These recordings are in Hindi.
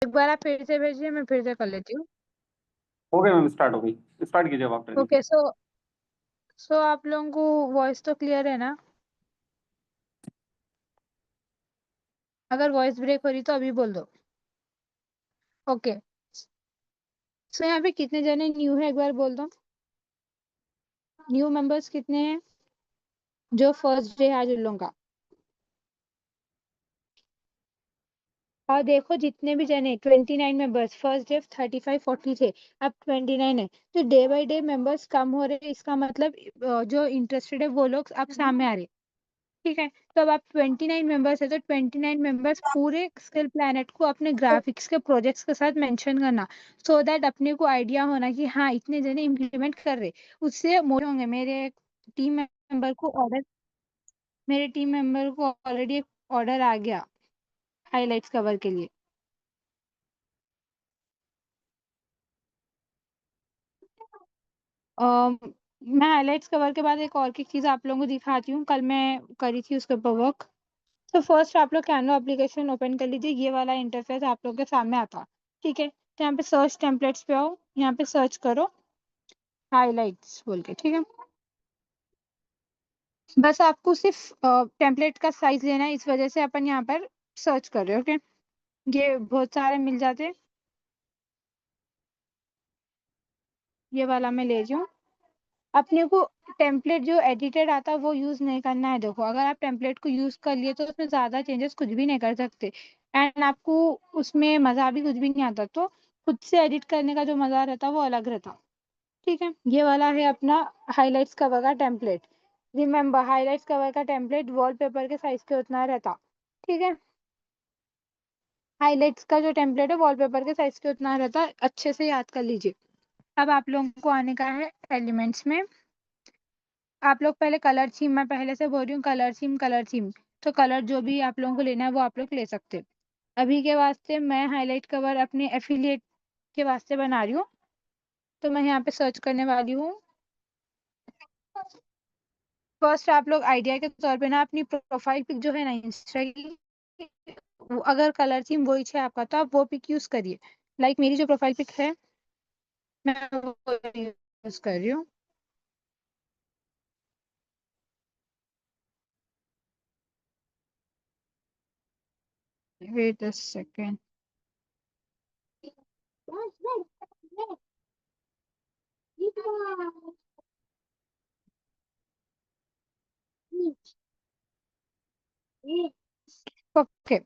एक बार आप फिर से भेजिए, मैं फिर से कर लेती हूँ। हो गई मैम, स्टार्ट हो गई। स्टार्ट कीजिए आप ट्रेनिंग। ओके, सो आप लोगों को वॉइस तो क्लियर है ना? अगर वॉइस ब्रेक हो रही तो अभी बोल दो। ओके, सो यहाँ पे कितने जने न्यू है, एक बार बोल दो। न्यू मेंबर्स कितने हैं जो फर्स्ट डे आज उन लोगों का? और देखो जितने भी जने 29 मेंबर्स, फर्स्ट डे 35-40 थे, अब 29 है। तो डे बाय डे मेंबर्स कम हो रहे हैं, इसका मतलब जो इंटरेस्टेड है वो लोग अब सामने आ रहे हैं। ठीक है, तो अब आप 29 मेंबर्स है तो 29 मेंबर्स पूरे स्किल प्लैनेट को अपने ग्राफिक्स के प्रोजेक्ट्स के साथ मेंशन करना, सो दैट अपने को आइडिया होना कि हाँ इतने जने इम्प्लीमेंट कर रहे। उससे मोटिव होंगे। मेरे टीम मेंबर को ऑलरेडी एक ऑर्डर आ गया हाइलाइट्स कवर के लिए। मैं हाइलाइट्स कवर के बाद एक और की चीज आप लोगों को दिखाती हूँ, कल मैं करी थी उसके ऊपर वर्क। तो फर्स्ट आप लोग कैनवा एप्लीकेशन ओपन कर लीजिए, ये वाला इंटरफेस आप लोग के सामने आता। ठीक है, तो यहाँ पे सर्च टेम्पलेट्स पे आओ, यहाँ पे सर्च करो हाइलाइट्स बोल के। ठीक है, बस आपको सिर्फ टेम्पलेट का साइज लेना है, इस वजह से अपन यहाँ पर सर्च कर रहे हैं। ओके, ये बहुत सारे मिल जाते हैं, ये वाला मैं ले रही हूँ। अपने को टेम्पलेट जो एडिटेड आता है वो यूज नहीं करना है। देखो अगर आप टेम्पलेट को यूज कर लिए तो उसमें ज्यादा चेंजेस कुछ भी नहीं कर सकते, एंड आपको उसमें मजा भी कुछ भी नहीं आता। तो खुद से एडिट करने का जो मजा रहता है वो अलग रहता। ठीक है, ये वाला है अपना हाइलाइट्स कवर का टेम्पलेट। रिमेम्बर, हाइलाइट्स कवर का टेम्पलेट वॉलपेपर के साइज के उतना रहता। ठीक है, हाइलाइट्स का जो टेम्पलेट है वॉलपेपर के साइज के उतना रहता, अच्छे से याद कर लीजिए। अब आप लोगों को आने का है एलिमेंट्स में। आप लोग पहले कलर थीम, मैं पहले से बोल रही हूँ कलर थीम, तो कलर जो भी आप लोगों को लेना है वो आप लोग ले सकते हैं। अभी के वास्ते मैं हाईलाइट कवर अपने एफिलिएट के वास्ते बना रही हूँ, तो मैं यहाँ पे सर्च करने वाली हूँ। फर्स्ट आप लोग आइडिया के तौर पे ना अपनी प्रोफाइल पिक जो है ना इंस्टा की, अगर कलर थीम वही है आपका तो आप वो पिक यूज करिए। लाइक मेरी जो प्रोफाइल पिक है मैं वो यूज कर रही हूँ। Wait a second. ओके,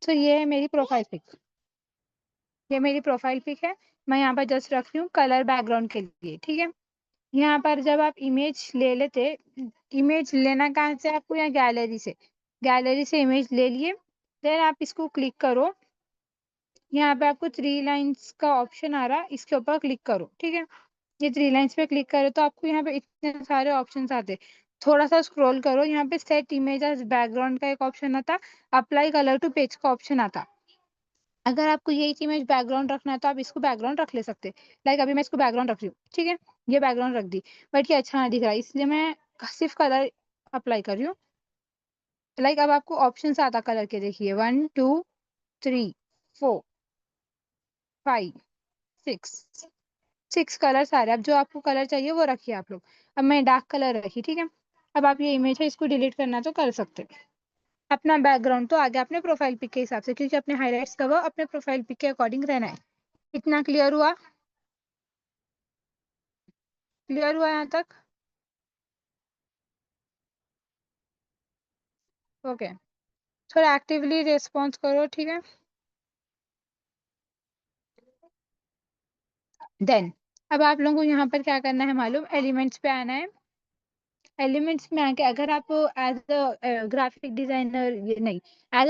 तो ये है मेरी प्रोफाइल पिक, ये मेरी प्रोफाइल पिक है। मैं यहाँ पर जस्ट रख रही हूँ कलर बैकग्राउंड के लिए। ठीक है, यहाँ पर जब आप इमेज ले लेते, इमेज लेना कहाँ से आपको, यहाँ गैलरी से इमेज ले लिए। देन आप इसको क्लिक करो, यहाँ पे आपको 3 लाइन्स का ऑप्शन आ रहा है, इसके ऊपर क्लिक करो। ठीक है, ये 3 लाइन्स पे क्लिक करो तो आपको यहाँ पे इतने सारे ऑप्शंस आते। थोड़ा सा स्क्रॉल करो, यहाँ पे सेट इमेज एज बैकग्राउंड का एक ऑप्शन आता, अप्लाई कलर टू पेज का ऑप्शन आता। अगर आपको यही इमेज बैकग्राउंड रखना है तो आप इसको बैकग्राउंड रख ले सकते। लाइक अभी मैं इसको बैकग्राउंड रख रही हूँ। ठीक है, ये बैकग्राउंड रख दी, बट ये अच्छा नहीं दिख रहा है इसलिए मैं सिर्फ कलर अप्लाई कर रही हूँ। लाइक अब आपको ऑप्शन आता कलर के, देखिए 1 2 3 4 5 6 6 कलर सारे। अब जो आपको कलर चाहिए वो रखिए आप लोग। अब मैं डार्क कलर रखी। ठीक है, अब आप ये इमेज है इसको डिलीट करना तो कर सकते। अपना बैकग्राउंड तो आगे अपने प्रोफाइल पिक के हिसाब से, क्योंकि अपने हाइलाइट्स का वो अपने प्रोफाइल पिक के अकॉर्डिंग रहना है। इतना क्लियर हुआ? क्लियर हुआ यहाँ तक? ओके, थोड़ा एक्टिवली रिस्पॉन्स करो। ठीक है, देन अब आप लोगों को यहाँ पर क्या करना है मालूम, एलिमेंट्स पे आना है। एलिमेंट्स में आके अगर आप एज अ ग्राफिक डिजाइनर, ये नहीं, एज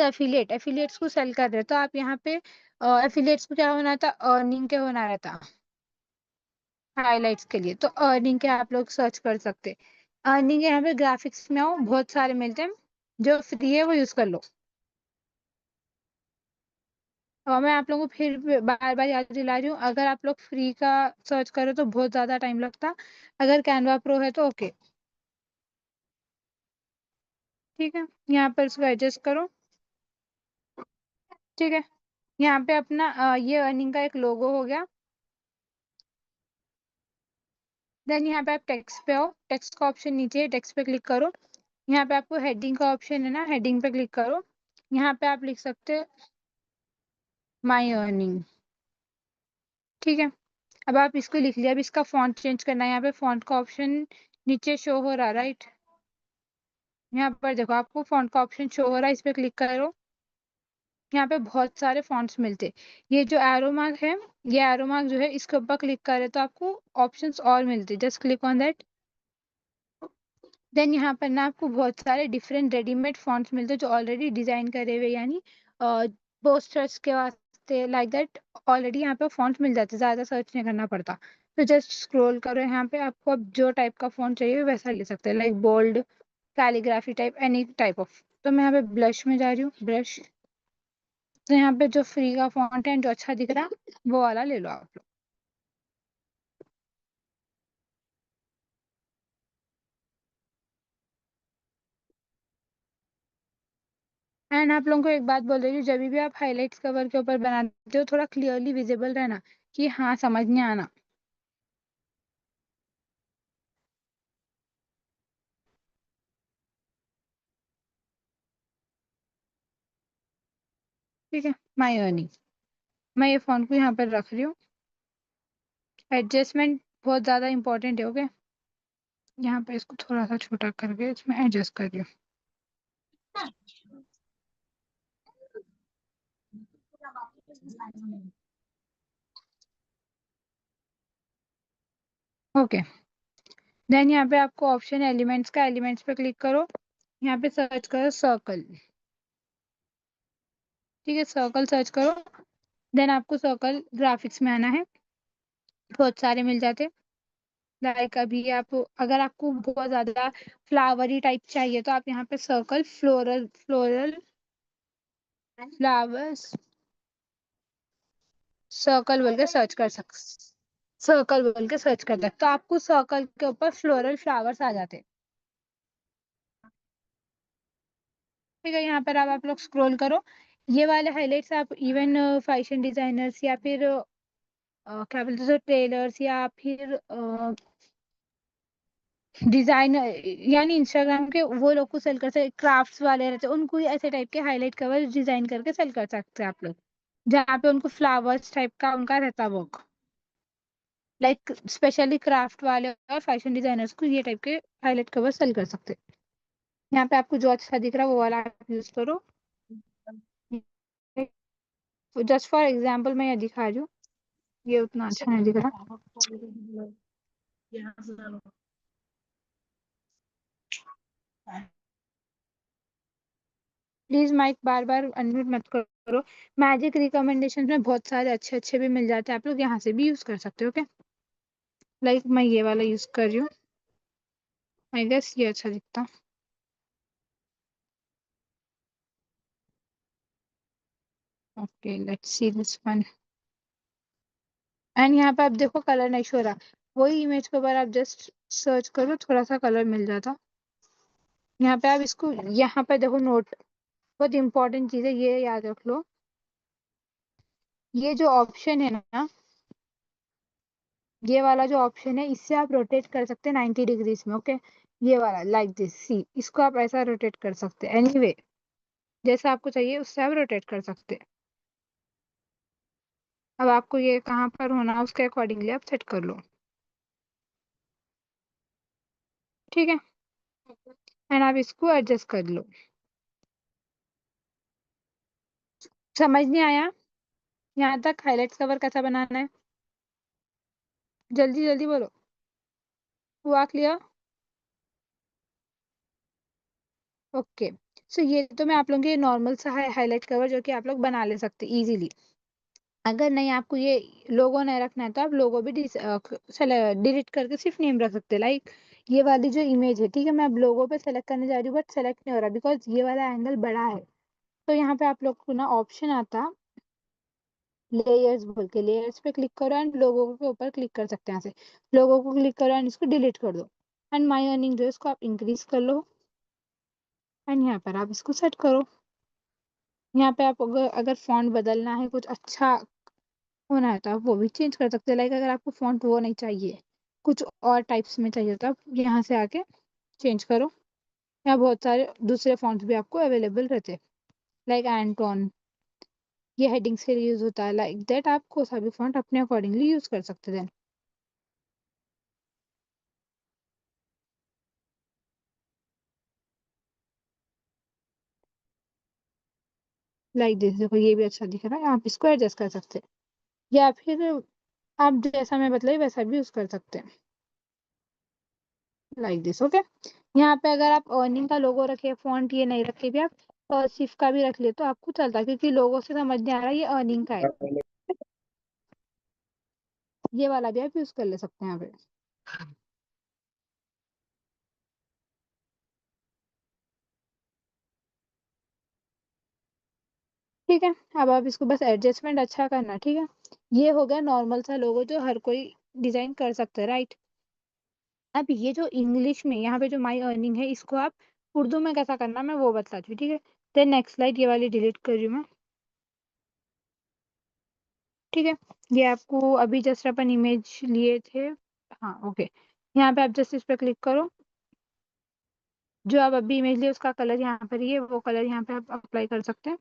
एफिलिएट्स को सेल कर रहे हो तो आप यहाँ पे एफिलिएट्स को क्या होना था, अर्निंग के होना रहता हाइलाइट्स के लिए। तो अर्निंग के आप लोग सर्च कर सकते। अर्निंग यहाँ पे ग्राफिक्स में आओ, बहुत सारे मिलते हैं, जो फ्री है वो यूज कर लो। और मैं आप लोगों को फिर बार बार याद दिला रही हूँ, अगर आप लोग फ्री का सर्च करो तो बहुत ज्यादा टाइम लगता, अगर कैनवा प्रो है तो ओके। ठीक है, यहाँ पर इसको एडजस्ट करो। ठीक है, यहाँ पे अपना ये अर्निंग का एक लोगो हो गया। देन यहाँ पे आप टेक्स्ट पे आओ, टेक्स्ट का ऑप्शन नीचे है, टेक्स्ट पे क्लिक करो। यहाँ पे आपको हेडिंग का ऑप्शन है ना, हेडिंग पे क्लिक करो। यहाँ पे आप लिख सकते हैं माई अर्निंग, ठीक है। अब आप इसको लिख लिया, अब इसका फॉन्ट चेंज करना है। यहाँ पे फॉन्ट का ऑप्शन नीचे शो हो रहा है, राइट। यहाँ पर देखो आपको फॉन्ट का ऑप्शन शो हो रहा है, इस पे क्लिक करो। यहाँ पे बहुत सारे फॉन्ट्स मिलते हैं। ये जो एरो मार्क है, ये एरो मार्क जो है इसके ऊपर क्लिक करे तो आपको ऑप्शंस और मिलते हैं, just click on that. Then यहाँ पर ना आपको बहुत सारे डिफरेंट रेडीमेड फॉन्ट्स मिलते हैं जो ऑलरेडी डिजाइन करे हुए, यानी पोस्टर्स के वास्ते लाइक दैट ऑलरेडी यहाँ पे फॉन्ट्स मिल जाते हैं, ज़्यादा सर्च नहीं करना पड़ता। तो जस्ट स्क्रॉल करो, यहाँ पे आपको अब जो टाइप का फॉन्ट चाहिए वैसा ले सकते हैं, like bold, calligraphy type, any type of. तो मैं यहाँ पे ब्लश में जा रही हूँ, ब्रश। तो यहाँ पे जो फ्री का फॉन्ट है जो अच्छा दिख रहा है वो वाला ले लो आप लोग। एंड आप लोगों को एक बात बोल रही हूँ, जब भी आप हाईलाइट्स कवर के ऊपर बनाते हो थोड़ा क्लियरली विजिबल रहना, कि हाँ समझ नहीं आना। ठीक है, माई अर्निंग। मैं ये फॉन्ट को यहाँ पर रख रही हूँ। एडजस्टमेंट बहुत ज़्यादा इंपॉर्टेंट है, ओके। यहाँ पे इसको थोड़ा सा छोटा करके इसमें एडजस्ट कर रही हूँ। ओके, देन यहाँ पे आपको ऑप्शन एलिमेंट्स का, एलिमेंट्स पे क्लिक करो। यहाँ पे सर्च करो सर्कल, ठीक है, सर्कल सर्च करो। देन आपको सर्कल ग्राफिक्स में आना है, बहुत सारे मिल जाते। लाइक अभी आप, अगर आपको बहुत ज्यादा फ्लावरी टाइप चाहिए तो आप यहाँ पे circle floral, floral flowers circle बोल के सर्च कर सकते, सर्कल बोल के सर्च कर सकते, तो आपको सर्कल के ऊपर फ्लोरल फ्लावर्स आ जाते। ठीक है, यहाँ पर अब आप लोग स्क्रॉल करो। ये वाले हाइलाइट्स आप इवन फैशन डिजाइनर्स या फिर क्या बोलते हैं टेलर्स या फिर डिजाइन, यानी इंस्टाग्राम के वो लोग को सेल कर सकते, क्राफ्ट्स वाले रहते हैं उनको ही ऐसे टाइप के हाईलाइट कवर डिजाइन करके सेल कर सकते हैं आप लोग, जहाँ पे उनको फ्लावर्स टाइप का उनका रहता वर्क। लाइक स्पेशली क्राफ्ट वाले और फैशन डिजाइनर्स को ये टाइप के हाईलाइट कवर सेल कर सकते हैं। यहाँ पे आपको जो अच्छा दिख रहा है वो वाला आप यूज करो। जस्ट फॉर एग्जाम्पल मैं ये दिखा रही हूँ, ये उतना अच्छा नहीं दिख रहा। प्लीज माइक बार बार अनम्यूट मत करो। मैजिक रिकमेंडेशन में बहुत सारे अच्छे अच्छे भी मिल जाते हैं, आप लोग यहाँ से भी यूज कर सकते हो, ओके। लाइक मैं ये वाला यूज कर रही हूँ, आई गेस ये अच्छा दिखता। Okay, let's see this one. And यहाँ पे आप देखो कलर नहीं शो रहा, वही इमेज के ऊपर आप जस्ट सर्च करो, थोड़ा सा कलर मिल जाता। यहाँ पे आप इसको, यहाँ पे देखो नोट, बहुत इंपॉर्टेंट चीज है ये याद रख लो। ये जो ऑप्शन है ना, ये वाला जो ऑप्शन है इससे आप रोटेट कर सकते हैं 90 डिग्रीज में, ओके। ये वाला लाइक दिस, सी इसको आप ऐसा रोटेट कर सकते हैं, एनीवे जैसा आपको चाहिए उससे आप रोटेट कर सकते हैं। अब आपको ये कहाँ पर होना है उसके अकॉर्डिंगली आप सेट कर लो, ठीक है। एंड आप इसको एडजस्ट कर लो। समझ नहीं आया यहाँ तक हाईलाइट्स कवर कैसा बनाना है? जल्दी जल्दी बोलो, हुआ क्लियर? ओके, सो ये तो मैं आप लोगों के नॉर्मल सा हाईलाइट कवर जो कि आप लोग बना ले सकते इजीली। अगर नहीं आपको ये लोगो नहीं रखना है तो आप लोगो भी डिलीट करके सिर्फ नेम रख सकते हैं। लाइक ये वाली जो इमेज है, ठीक है, मैं अब लोगो पे सेलेक्ट करने जा रही हूँ बट सेलेक्ट नहीं हो रहा बिकॉज ये वाला एंगल बड़ा है। तो यहाँ पे आप लोग को ना ऑप्शन आता लेयर्स बोल के, लेयर्स पे क्लिक करो एंड लोगो के ऊपर क्लिक कर सकते हैं। यहाँ से लोगो को क्लिक करो एंड इसको डिलीट कर दो। एंड माई अर्निंग जो है इसको आप इंक्रीज कर लो एंड यहाँ पर आप इसको सेट करो। यहाँ पे आप अगर फॉन्ट बदलना है, कुछ अच्छा होना है, तो आप वो भी चेंज कर सकते हैं। लाइक अगर आपको फॉन्ट वो नहीं चाहिए, कुछ और टाइप्स में चाहिए, तो आप यहाँ से आके चेंज करो। यहाँ बहुत सारे दूसरे फॉन्ट्स भी आपको अवेलेबल रहते हैं, लाइक एंटोन, ये हेडिंग्स के लिए यूज होता है। लाइक दैट आप कोई सा भी फॉन्ट अपने अकॉर्डिंगली यूज कर सकते हैं। लाइक दिस, देखो ये भी अच्छा दिख रहा है, आप इसको एडजस्ट कर सकते हैं, या फिर आप जैसा मैं बतलाई वैसा भी यूज कर सकते हैं। Like this, okay. यहाँ पे अगर आप अर्निंग का लोगो रखे, फॉन्ट ये नहीं रखे भी, आप सिर्फ का भी रख ले तो आपको चलता है, क्योंकि लोगो से समझ नहीं आ रहा ये अर्निंग का है। ये वाला भी आप यूज कर ले सकते हैं यहाँ पे। ठीक है, अब आप इसको बस एडजस्टमेंट अच्छा करना, ठीक है। ये हो गया नॉर्मल सा लोगो जो हर कोई डिजाइन कर सकता है, राइट। अब ये जो इंग्लिश में यहाँ पे जो माई अर्निंग है, इसको आप उर्दू में कैसा करना मैं वो बताती हूँ, ठीक है। देन नेक्स्ट स्लाइड, ये वाली डिलीट कर रही हूँ मैं, ठीक है। ये आपको अभी जस्ट अपन इमेज लिए थे, हाँ ओके। यहाँ पे आप जस्ट इस पर क्लिक करो, जो आप अभी इमेज लिए उसका कलर यहाँ पर ही है, वो कलर यहाँ पे आप अप्लाई कर सकते हैं।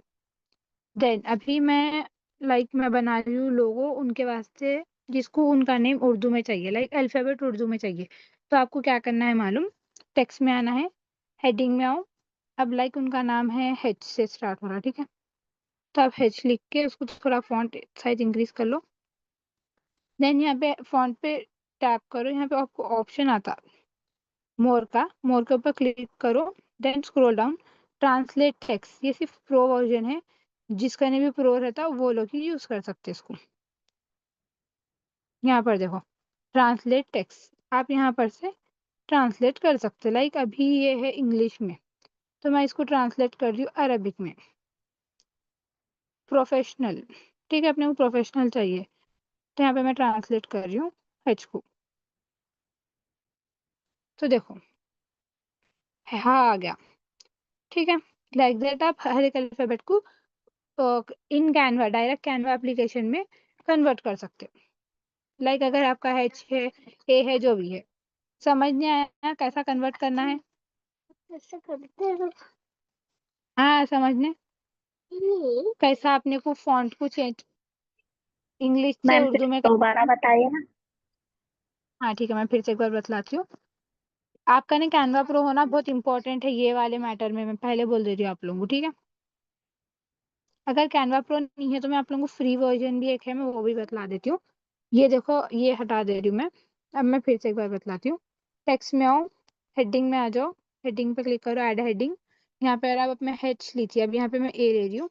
देन अभी मैं बना रही हूँ लोगो उनके वास्ते जिसको उनका नेम उर्दू में चाहिए, लाइक अल्फाबेट उर्दू में चाहिए। तो आपको क्या करना है मालूम, टेक्स्ट में आना है, हेडिंग में आओ। अब लाइक उनका नाम है एच से स्टार्ट हो रहा है, ठीक है। तो आप एच लिख के उसको थोड़ा फॉन्ट साइज इंक्रीज कर लो। देन यहाँ पे फॉन्ट पे टैप करो, यहाँ पे आपको ऑप्शन आता मोर का, मोर के ऊपर क्लिक करो। Then scroll down, translate text, ये सिर्फ प्रो वर्जन है, जिसका नहीं भी प्रो रहता वो लोग ही यूज कर सकते हैं इसको। यहाँ पर देखो ट्रांसलेट टेक्स्ट, आप यहाँ पर से ट्रांसलेट कर सकते हैं। लाइक अभी ये है इंग्लिश में, तो मैं इसको ट्रांसलेट कर रही हूँ अरबिक में, प्रोफेशनल, ठीक है। अपने को प्रोफेशनल चाहिए, तो यहाँ पे मैं ट्रांसलेट कर रही हूँ एच को। तो देखो हाँ आ गया, ठीक है। लाइक दैट आप हर एक अल्फाबेट को in Canva, direct Canva application में कन्वर्ट कर सकते हो। लाइक अगर आपका एच है, ए है, जो भी है, समझ नहीं आया कैसा कन्वर्ट करना है, कैसे करते हैं? हाँ समझने कैसा अपने को फॉन्ट को चेंज इंग्लिश से मैम फिर उर्दू में करना दोबारा है। बताइए ना। हाँ ठीक है, मैं फिर से एक बार बतलाती हूँ। आपका ना कैनवा प्रो होना बहुत इंपॉर्टेंट है, ये वाले मैटर में मैं पहले बोल दे रही हूँ आप लोगों को, ठीक है। अगर कैनवा प्रो नहीं है तो मैं आप लोगों को फ्री वर्जन भी एक है, मैं वो भी बतला देती हूँ। ये देखो ये हटा दे रही हूँ मैं। अब मैं फिर से एक बार बतलाती हूँ। टेक्स्ट में आओ, हेडिंग में आ जाओ, हेडिंग पे क्लिक करो, ऐड हेडिंग। यहाँ पे अगर आप मैं एच ली थी, अब यहाँ पे मैं ए ले रही हूँ।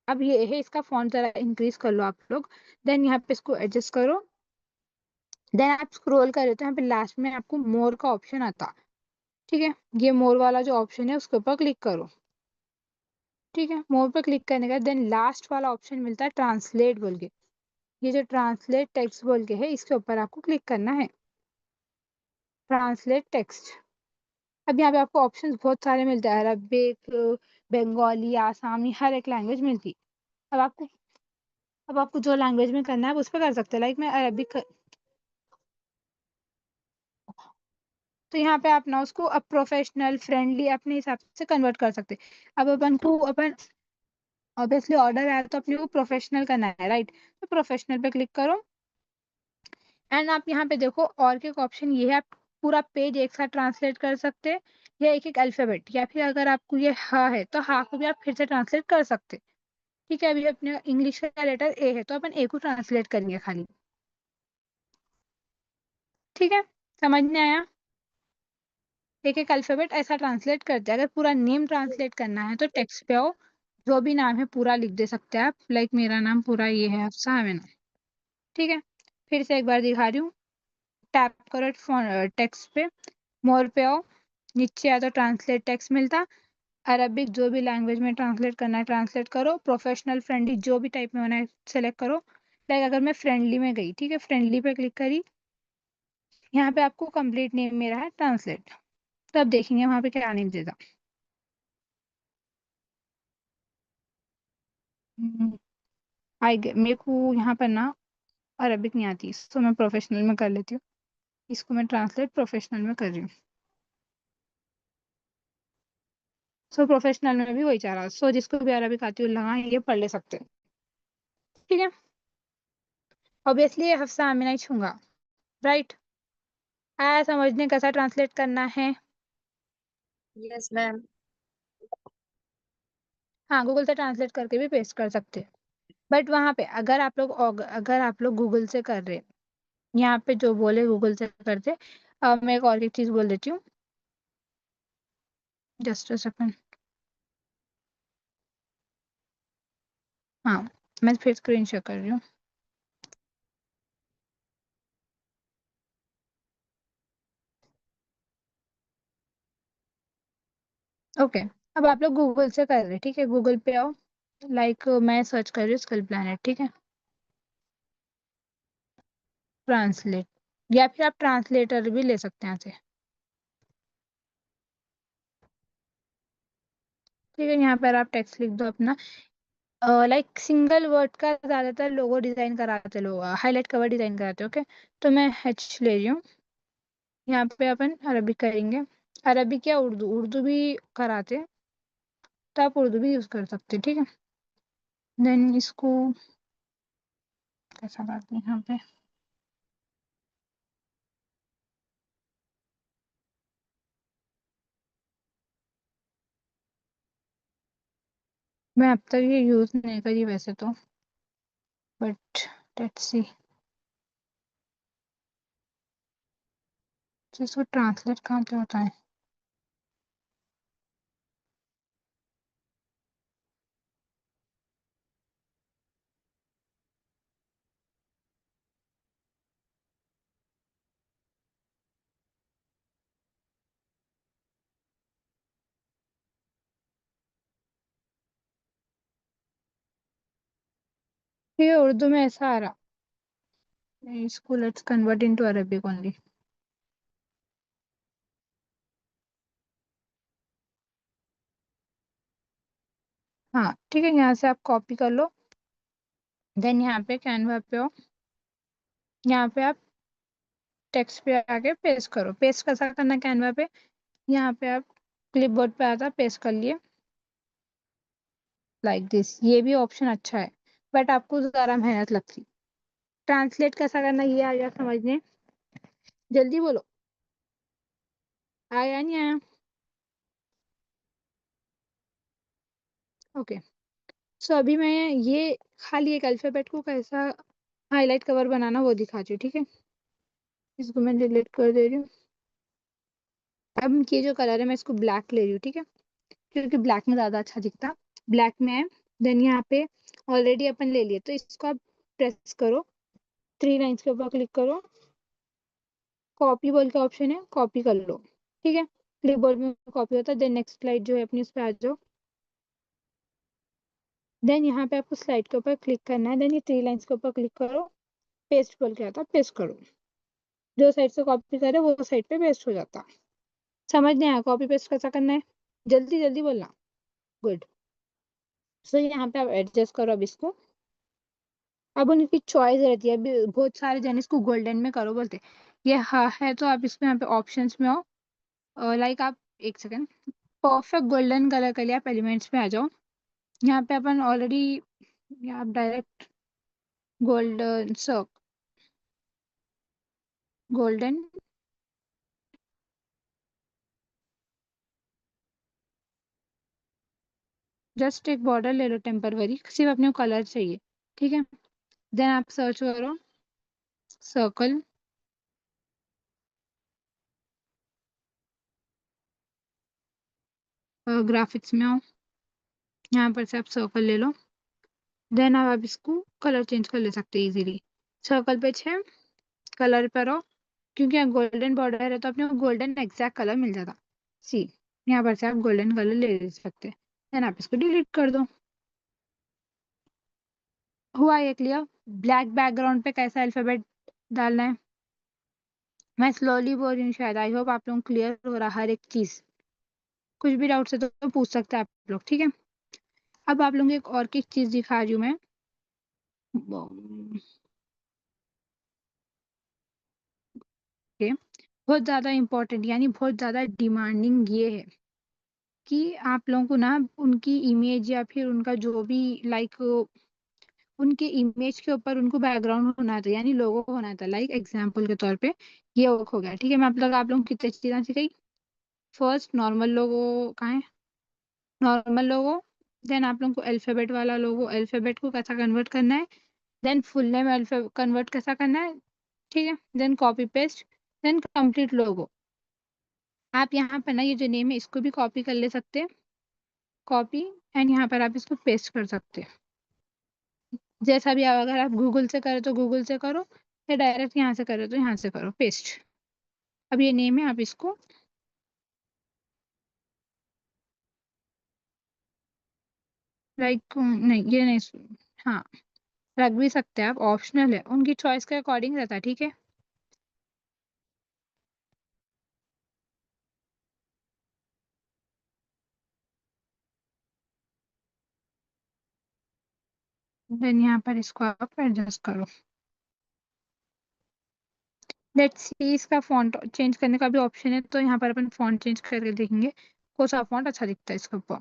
अब ये है, इसका फॉन्ट जरा इंक्रीज कर लो आप लोग। देन यहाँ पे इसको एडजस्ट करो। देन आप स्क्रॉल करें तो यहाँ पे लास्ट में आपको मोर का ऑप्शन आता, ठीक है। ये मोर वाला जो ऑप्शन है उसके ऊपर क्लिक करो, ठीक है। मोर पे क्लिक करने के बाद देन लास्ट वाला ऑप्शन मिलता है ट्रांसलेट बोल के। ये जो ट्रांसलेट टेक्स्ट बोल के है, इसके ऊपर आपको क्लिक करना है, ट्रांसलेट टेक्स्ट। अब यहाँ पे आपको ऑप्शंस बहुत सारे मिलते हैं, अरबिक, बंगाली, आसामी, हर एक लैंग्वेज मिलती है। अब आपको जो लैंग्वेज में करना है आप उस पर कर सकते हैं। लाइक मैं अरबिक, तो यहाँ पे आप ना उसको अब प्रोफेशनल फ्रेंडली अपने हिसाब से कन्वर्ट कर सकते हैं। अब अपन ऑब्वियसली ऑर्डर आया तो अपने को प्रोफेशनल करना है, राइट। तो प्रोफेशनल पे क्लिक करो। एंड आप यहाँ पे देखो और के ऑप्शन ये है, आप पूरा पेज एक साथ ट्रांसलेट कर सकते हैं, या एक एक अल्फाबेट, या फिर अगर आपको ये हा है तो हा को भी आप फिर से ट्रांसलेट कर सकते हैं, ठीक है। अभी अपने इंग्लिश का लेटर ए है तो अपन ए को ट्रांसलेट करेंगे खाली, ठीक है। समझ में आया, एक एक अल्फाबेट ऐसा ट्रांसलेट करते हैं। अगर पूरा नेम ट्रांसलेट करना है तो टेक्स्ट पे आओ, जो भी नाम है पूरा लिख दे सकते हैं आप। लाइक मेरा नाम पूरा ये है, अफसा है, ठीक है। फिर से एक बार दिखा रही हूँ, टैप करो टेक्स्ट पे, मोर पे आओ, नीचे आ तो ट्रांसलेट टेक्स्ट मिलता, अरबिक जो भी लैंग्वेज में ट्रांसलेट करना है ट्रांसलेट करो, प्रोफेशनल फ्रेंडली जो भी टाइप में होना है सेलेक्ट करो। लाइक अगर मैं फ्रेंडली में गई, ठीक है, फ्रेंडली पे क्लिक करी, यहाँ पे आपको कंप्लीट नेम मेरा है ट्रांसलेट। तो अब देखेंगे वहाँ पे क्या नेम देता। मेरे को यहाँ पर ना अरबिक नहीं आती, तो मैं प्रोफेशनल में कर लेती हूँ। इसको मैं ट्रांसलेट प्रोफेशनल में कर रही हूँ। सो प्रोफेशनल में भी वही चाह रहा, सो जिसको भी अरबिक आती है लगा ये पढ़ ले सकते हैं। ठीक है, ऑब्वियसली हफ्सा आमिना ही छूंगा, राइट। आया समझने कैसा ट्रांसलेट करना है? Yes ma'am. हाँ, गूगल से ट्रांसलेट करके भी पेस्ट कर सकते हैं, बट वहाँ पे अगर आप लोग गूगल से कर रहे, यहाँ पे जो बोले गूगल से करते, मैं एक और एक चीज बोल देती हूँ, जस्ट अ सेकंड। हाँ, मैं फिर स्क्रीन शेयर कर रही हूँ। ओके, अब आप लोग गूगल से कर रहे, ठीक है, गूगल पे आओ। लाइक मैं सर्च कर रही हूँ स्किल प्लैनेट, ठीक है, ट्रांसलेट, या फिर आप ट्रांसलेटर भी ले सकते हैं यहाँ से। ठीक है, यहाँ पर आप टेक्स्ट लिख दो अपना। लाइक सिंगल वर्ड का ज्यादातर लोगो डिजाइन कराते लोग, हाईलाइट कवर डिजाइन कराते, ओके। तो मैं H ले रही हूँ। यहाँ पे अपन अरबिक करेंगे, अरबिक या उर्दू, उर्दू भी कराते हैं, तो आप उर्दू भी यूज कर सकते हैं, ठीक है। देन इसको कैसा करते हैं यहाँ पे, मैं अब तक ये यूज नहीं करी वैसे तो, बट लेट्स सी। तो इसको ट्रांसलेट कहाँ पे होता है? ये उर्दू में ऐसा आ रहा, इसको let's convert into Arabic only. हाँ ठीक है, यहाँ से आप कॉपी कर लो। देन यहाँ पे कैनवा पे हो, यहाँ पे आप टेक्स्ट पे आके पेस्ट करो। पेस्ट कैसा करना कैनवा पे, यहाँ पे आप क्लिपबोर्ड पे आता पेस्ट कर लिए, लाइक दिस। ये भी ऑप्शन अच्छा है, बट आपको ज़रा मेहनत लगती। ट्रांसलेट कैसा करना ये आ गया समझने? जल्दी बोलो, आया नहीं आया? ओके, सो अभी मैं ये खाली एक अल्फाबेट को कैसा हाईलाइट कवर बनाना वो दिखाती हूँ, ठीक है। इसको मैं डिलीट कर दे रही हूँ। अब ये जो कलर है मैं इसको ब्लैक ले रही हूँ, ठीक है, क्योंकि ब्लैक में ज़्यादा अच्छा दिखता। ब्लैक में है। देन यहाँ पे ऑलरेडी अपन ले लिए, तो इसको आप प्रेस करो, 3 लाइन्स के ऊपर क्लिक करो, कॉपी बोल के ऑप्शन है, कॉपी कर लो, ठीक है। क्लिपबोर्ड में कॉपी होता है। देन नेक्स्ट स्लाइड जो है अपनी उस पर आ जाओ। देन यहाँ पे आपको स्लाइड के ऊपर क्लिक करना है। देन ये 3 लाइन्स के ऊपर क्लिक करो, पेस्ट बोल के आता, पेस्ट करो। जो साइड से कॉपी करे वो साइड पे पेस्ट हो जाता। समझ नहीं आया कॉपी पेस्ट कैसा करना है? जल्दी जल्दी बोलना। गुड। सो यहाँ पे आप एडजस्ट करो अब इसको। अब उनकी चॉइस रहती है, अभी बहुत सारे जन इसको गोल्डन में करो बोलते, ये हाँ है, तो आप इसमें यहाँ पे ऑप्शंस में हो, लाइक आप एक सेकेंड, परफेक्ट गोल्डन कलर के लिए आप एलिमेंट्स में आ जाओ। यहाँ पे अपन ऑलरेडी, आप डायरेक्ट गोल्डन सर्क, गोल्डन, जस्ट एक बॉर्डर ले लो टेम्पररी, सिर्फ अपने को कलर चाहिए, ठीक है। देन आप सर्च करो सर्कल, ग्राफिक्स में आओ, यहाँ पर से आप सर्कल ले लो। देन आप इसको कलर चेंज कर ले सकते हैं इजीली। सर्कल पे 6, कलर पर हो, क्योंकि यहाँ गोल्डन बॉर्डर है तो अपने को गोल्डन एग्जैक्ट कलर मिल जाता। सी, यहाँ पर से आप गोल्डन कलर ले सकते हैं। देन आप इसको डिलीट कर दो। हुआ ये क्लियर? ब्लैक बैकग्राउंड पे कैसा अल्फाबेट डालना है? मैं स्लोली बोल रही हूँ शायद, आई होप आप लोग क्लियर हो रहा हर एक चीज। कुछ भी डाउट है तो पूछ सकते हैं आप लोग, ठीक है। अब आप लोगों को एक और की चीज दिखा रही हूँ मैं। ओके, बहुत ज्यादा इम्पोर्टेंट यानी बहुत ज्यादा डिमांडिंग ये है कि आप लोगों को ना उनकी इमेज या फिर उनका जो भी लाइक उनके इमेज के ऊपर उनको बैकग्राउंड होना था यानी लोगो होना था। लाइक एग्जाम्पल के तौर पे ये वर्क हो गया, ठीक है। मैं आप लोगों को कितनी चीजें सिखाई। फर्स्ट नॉर्मल लोगो कहाँ है, नॉर्मल लोगो। देन आप लोगों को अल्फाबेट वाला लोगो, अल्फाबेट को कैसा कन्वर्ट करना है। देन फुल नेम कन्वर्ट कैसा करना है, ठीक है। Then copy paste, then complete logo. आप यहाँ पर ना ये जो नेम है इसको भी कॉपी कर ले सकते हैं, कॉपी, एंड यहाँ पर आप इसको पेस्ट कर सकते हैं। जैसा भी अगर आप गूगल से करो तो गूगल से करो, या डायरेक्ट यहाँ से करो तो यहाँ से करो पेस्ट। अब ये नेम है, आप इसको लाइक नहीं ये नहीं, हाँ रख भी सकते हैं आप, ऑप्शनल है, उनकी चॉइस के अकॉर्डिंग रहता है, ठीक है। देन यहाँ पर इसको आप एडजस्ट करो। लेट्स सी, इसका फॉन्ट चेंज करने का भी ऑप्शन है, तो यहाँ पर अपन फॉन्ट चेंज करके देखेंगे कौन सा फॉन्ट अच्छा दिखता है इसके ऊपर।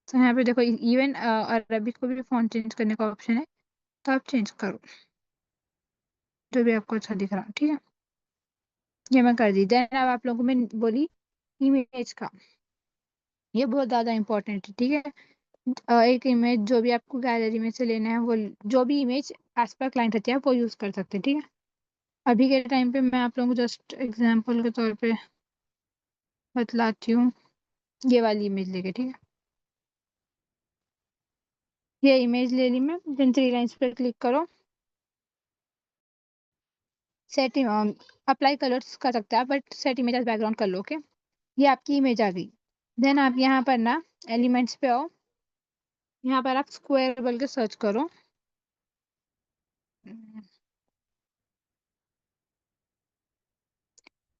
तो यहाँ पे देखो इवन अरबिक को भी फॉन्ट चेंज करने का ऑप्शन है, तो आप चेंज करो जो भी आपको अच्छा दिख रहा है, ठीक है। ये मैं कर दी। देन अब आप लोगों को मैं बोली इमेज का, ये बहुत ज्यादा इंपॉर्टेंट है, ठीक है। एक इमेज जो भी आपको गैलरी में से लेना है, वो जो भी इमेज एज पर क्लाइंट रहती है आप वो यूज कर सकते हैं, ठीक है। अभी के टाइम पे मैं आप लोगों को जस्ट एग्जांपल के तौर पे बतलाती हूँ, ये वाली इमेज लेके, ठीक है। ये इमेज ले ली मैं, देन 3 लाइंस पर क्लिक करो। सेट अप्लाई कलर्स कर सकते हैं आप, but set image as background कर लो, ओके। ये आपकी इमेज आ गई। देन आप यहाँ पर ना एलिमेंट्स पे आओ, यहाँ पर आप स्क्वायर बोल के सर्च करो।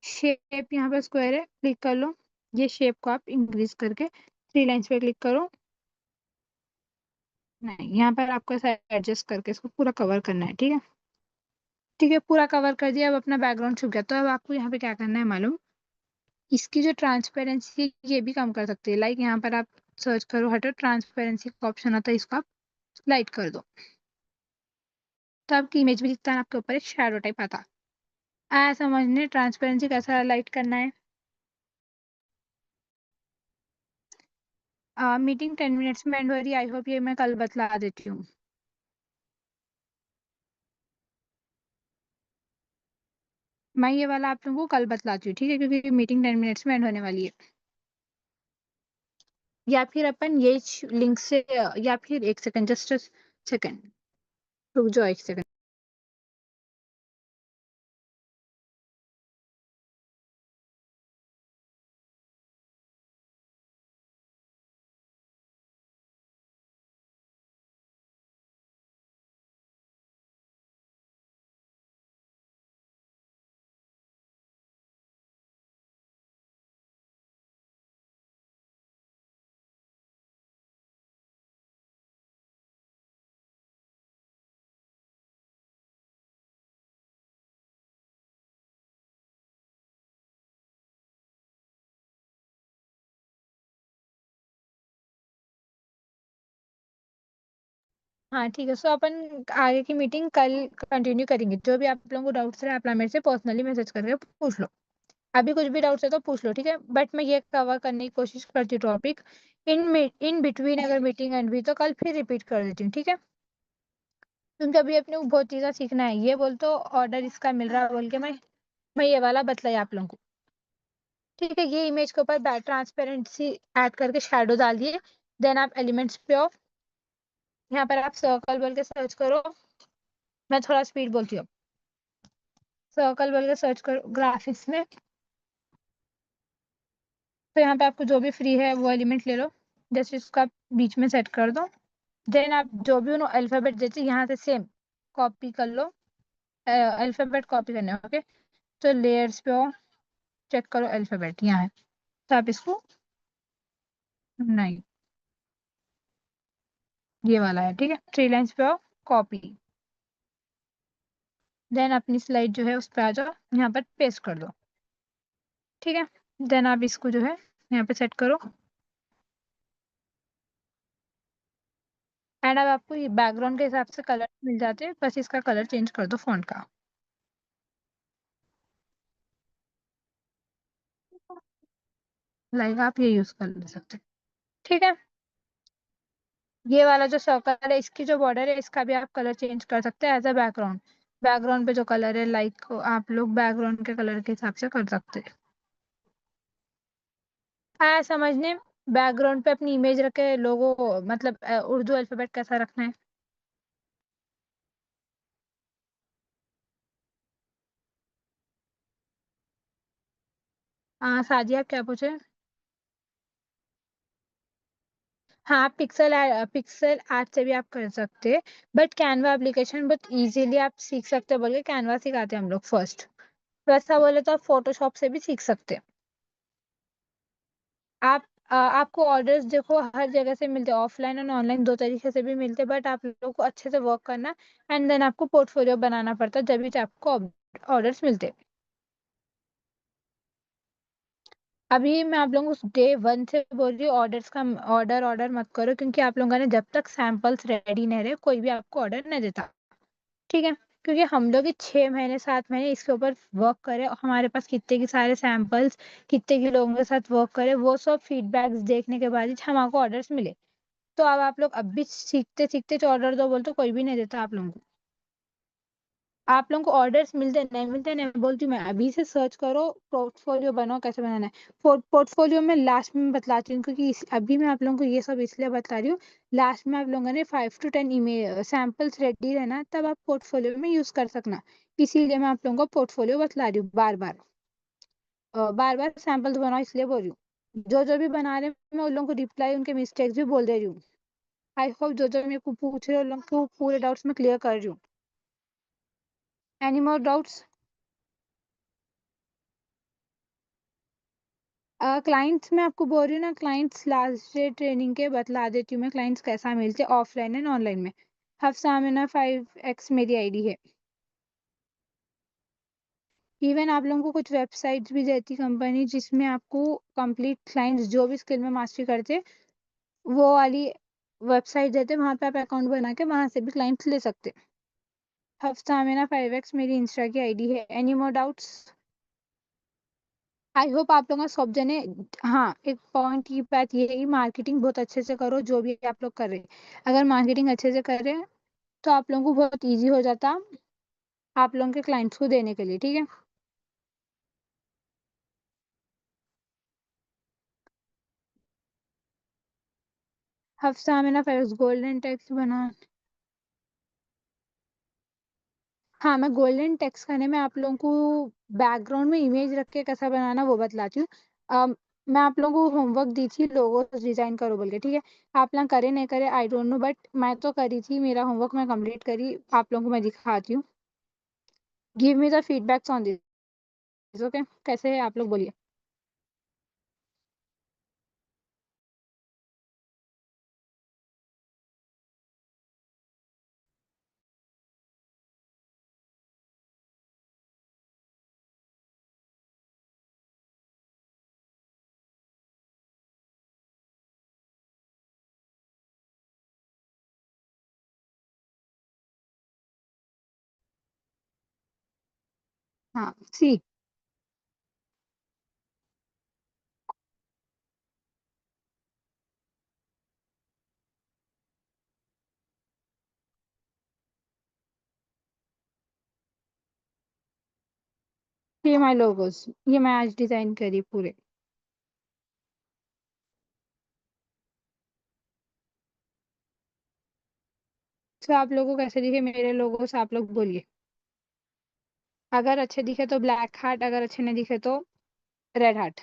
शेप यहाँ पर स्क्वायर है, क्लिक कर लो। ये शेप को आप इंक्रीज करके 3 लाइंस पे क्लिक करो। नहीं, यहाँ पर आपको ऐसा एडजस्ट करके इसको पूरा कवर करना है, ठीक है। ठीक है, पूरा कवर कर दिया। अब अपना बैकग्राउंड छुप गया, तो अब आपको यहाँ पे क्या करना है मालूम, इसकी जो ट्रांसपेरेंसी है ये भी कम कर सकते हैं। लाइक यहाँ पर आप सर्च करो, हटो ट्रांसपेरेंसी का ऑप्शन आता है, इसको आप लाइट कर दो, तो आपकी इमेज भी दिखता है, आपके ऊपर एक शैडो टाइप आता है। आया समझने ट्रांसपेरेंसी कैसा लाइट करना है। मीटिंग 10 मिनट्स में एंड हो रही है, आई होप ये मैं कल बतला देती हूँ। मैं ये वाला आप लोगों को कल बतलाती हूँ, ठीक है, क्योंकि मीटिंग 10 मिनट्स में एंड होने वाली है। या फिर अपन ये लिंक से, या फिर एक सेकंड, जस्ट सेकंड रुक जाओ, एक सेकंड। हाँ ठीक है, सो अपन आगे की मीटिंग कल कंटिन्यू करेंगे। जो भी आप लोगों को डाउट्स रहे आप मेरे से पर्सनली मैसेज करके पूछ लो। अभी कुछ भी डाउट्स है तो पूछ लो, ठीक है। बट मैं ये कवर करने की कोशिश करती हूँ टॉपिक, इन बिटवीन अगर मीटिंग एंड हुई तो कल फिर रिपीट कर देती हूँ, ठीक है। क्योंकि अभी अपने को बहुत चीज़ें सीखना है। ये बोल तो ऑर्डर इसका मिल रहा है बोल के मैं ये वाला बतलाया आप लोगों को, ठीक है। ये इमेज के ऊपर ट्रांसपेरेंसी ऐड करके शेडो डाल दिए। देन आप एलिमेंट्स पे हो, यहाँ पर आप सर्कल बोल के सर्च करो। मैं थोड़ा स्पीड बोलती हूँ। सर्कल बोल के सर्च करो ग्राफिक्स में, तो यहाँ पे आपको जो भी फ्री है वो एलिमेंट ले लो, जैसे इसको आप बीच में सेट कर दो। देन आप जो भी उन्होंने अल्फाबेट देते यहाँ से सेम कॉपी कर लो, अल्फाबेट कॉपी करना है, ओके। तो लेयर्स पे आओ, चेक करो अल्फाबेट यहाँ है, तो आप इसको नहीं, ये वाला है, ठीक है। 3 लाइन्स पे आओ, कॉपी, देन अपनी स्लाइड जो है उस पर आ जाओ, यहाँ पर पेस्ट कर दो, ठीक है। देन आप इसको जो है यहाँ पे सेट करो, एंड अब आपको ये बैकग्राउंड के हिसाब से कलर मिल जाते हैं, बस इसका कलर चेंज कर दो फॉन्ट का। लाइक आप ये यूज कर सकते हैं, ठीक है। ये वाला जो सर्कल है, इसकी जो बॉर्डर है, इसका भी आप कलर चेंज कर सकते हैं एज अ बैकग्राउंड। बैकग्राउंड पे जो कलर है, लाइक आप लोग बैकग्राउंड के कलर के हिसाब से कर सकते हैं। आया समझने? बैकग्राउंड पे अपनी इमेज रखे, लोगो मतलब उर्दू अल्फाबेट कैसा रखना है। साजिया आप क्या पूछे? हाँ, पिक्सल आर्ट से भी आप कर सकते हैं, बट कैनवा एप्लीकेशन बहुत इजीली आप सीख सकते हैं, बोल के कैनवा सिखाते हैं हम लोग फर्स्ट। वैसा बोले तो आप फोटोशॉप से भी सीख सकते हैं। आपको ऑर्डर्स देखो हर जगह से मिलते हैं, ऑफलाइन और ऑनलाइन दो तरीके से भी मिलते हैं, बट आप लोगों को अच्छे से वर्क करना, एंड देन आपको पोर्टफोलियो बनाना पड़ता है, जब भी आपको ऑर्डर्स मिलते हैं। अभी मैं आप लोगों को डे 1 से बोल रही हूँ, ऑर्डर्स का ऑर्डर मत करो, क्योंकि आप लोगों ने जब तक सैंपल्स रेडी नहीं रहे, कोई भी आपको ऑर्डर नहीं देता, ठीक है। क्योंकि हम लोग 6 महीने 7 महीने इसके ऊपर वर्क करे, हमारे पास कितने के सारे सैंपल्स, कितने के लोगों के साथ वर्क करे, वो सब फीडबैक्स देखने के बाद ही हमको ऑर्डर्स मिले। तो अब आप लोग अब भी सीखते सीखते जो ऑर्डर दो बोल तो कोई भी नहीं देता आप लोगों को। आप लोगों को ऑर्डर्स मिलते नहीं मिलते नहीं बोलती हूँ मैं, अभी से सर्च करो, पोर्टफोलियो बनाओ, कैसे बनाना है। पोर्टफोलियो में लास्ट में बतलाती हूँ, क्योंकि अभी मैं आप लोगों को ये सब इसलिए बता रही हूँ। लास्ट में आप लोगों ने 5 to 10 ईमेल सैंपल्स रेडी रहना, तब आप पोर्टफोलियो में यूज कर सकना। इसीलिए मैं आप लोगों को पोर्टफोलियो बतला रही हूँ, बार बार सैंपल्स बनाओ इसलिए बोल रही हूँ। जो जो भी बना रहे हैं मैं उन लोगों को रिप्लाई उनके मिस्टेक्स भी बोल दे रही हूँ। आई होप जो जो मेरे को पूछ रहे हो उन लोगों को पूरे डाउट्स में क्लियर कर रही हूँ। Any more doubts? क्लाइंट्स मैं आपको बोल रही हूँ ना, क्लाइंट्स लास्ट डे ट्रेनिंग के बतला देती हूँ मैं, क्लाइंट्स कैसा मिलते हैं ऑफलाइन एंड ऑनलाइन में। हफ्सा आमिना 5x मेरी आईडी है। इवन आप लोगों को कुछ वेबसाइट्स भी देती कंपनी, जिसमें आपको कंप्लीट क्लाइंट्स जो भी स्किल में मास्टरी करते वो वाली वेबसाइट देते, वहां पे आप अकाउंट बना के वहां से भी क्लाइंट्स ले सकते। हफ्सा आमिना 5x मेरी इंस्टा की आईडी है। Any more doubts? I hope आप लोगों का सब जने। हाँ, एक पॉइंट की बात ये है कि मार्केटिंग बहुत अच्छे से करो, जो भी आप लोग कर रहे हैं। अगर मार्केटिंग अच्छे से कर रहे हैं तो आप लोगों को बहुत इजी हो जाता आप लोगों के क्लाइंट्स को देने के लिए, ठीक है। हफ्सा में ना फिर गोल्डन टेक्स्ट बना। हाँ, मैं गोल्डन टेक्स्ट करने में आप लोगों को बैकग्राउंड में इमेज रख के कैसा बनाना वो बतलाती हूँ। मैं आप लोगों को होमवर्क दी थी, लोगो डिजाइन करो बोल के, ठीक है। आप लोग करे नहीं करे आई डोंट नो, बट मैं तो करी थी, मेरा होमवर्क मैं कंप्लीट करी, आप लोगों को मैं दिखाती हूँ। Give me the feedbacks on this, okay. कैसे है आप लोग बोलिए। हाँ, सी। ये माय लोगोस, ये मैं आज डिजाइन करी पूरे। तो आप लोगों को कैसे दिखे मेरे लोगोस, आप लोग बोलिए। अगर अच्छे दिखे तो ब्लैक हार्ट, अगर अच्छे नहीं दिखे तो red heart.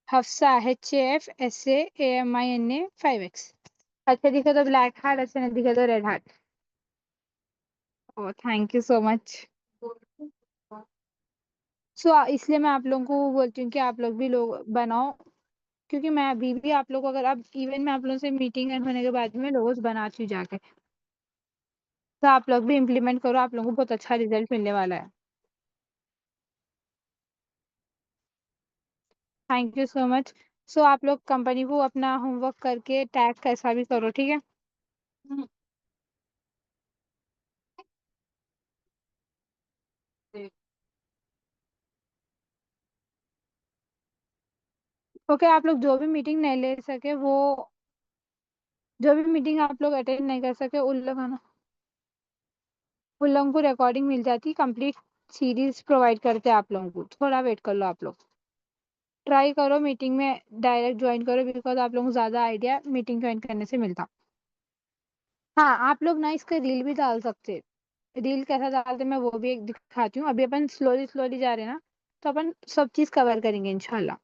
Hafsa HAFSAAMINA 5x। अच्छे दिखे तो ब्लैक हार्ट, अच्छे नहीं दिखे तो red heart. Oh, thank you so much. इसलिए मैं आप लोगों को बोलती हूँ कि आप लोग भी लोग बनाओ, क्योंकि मैं अभी भी आप लोग को, अगर अब इवन मैं आप लोगों से मीटिंग एंड होने के बाद में लोगोस बनाती हूँ जाके, तो आप लोग भी इम्प्लीमेंट करो, आप लोगों को बहुत अच्छा रिजल्ट मिलने वाला है। Thank you so much. So आप लोग कंपनी को अपना होमवर्क करके टैग कैसा भी करो, ठीक है। ओके, आप लोग जो भी मीटिंग नहीं ले सके, वो जो भी मीटिंग आप लोग अटेंड नहीं कर सके, उन लोगों को रिकॉर्डिंग मिल जाती, कंप्लीट सीरीज प्रोवाइड करते हैं आप लोगों को। थोड़ा वेट कर लो, आप लोग ट्राई करो मीटिंग में डायरेक्ट ज्वाइन करो, बिकॉज आप लोगों को ज़्यादा आइडिया मीटिंग ज्वाइन करने से मिलता। हाँ, आप लोग ना इसका रील भी डाल सकते। रील कैसा डालते मैं वो भी एक दिखाती हूँ। अभी अपन स्लोली स्लोली जा रहे हैं ना, तो अपन सब चीज़ कवर करेंगे इंशाल्लाह।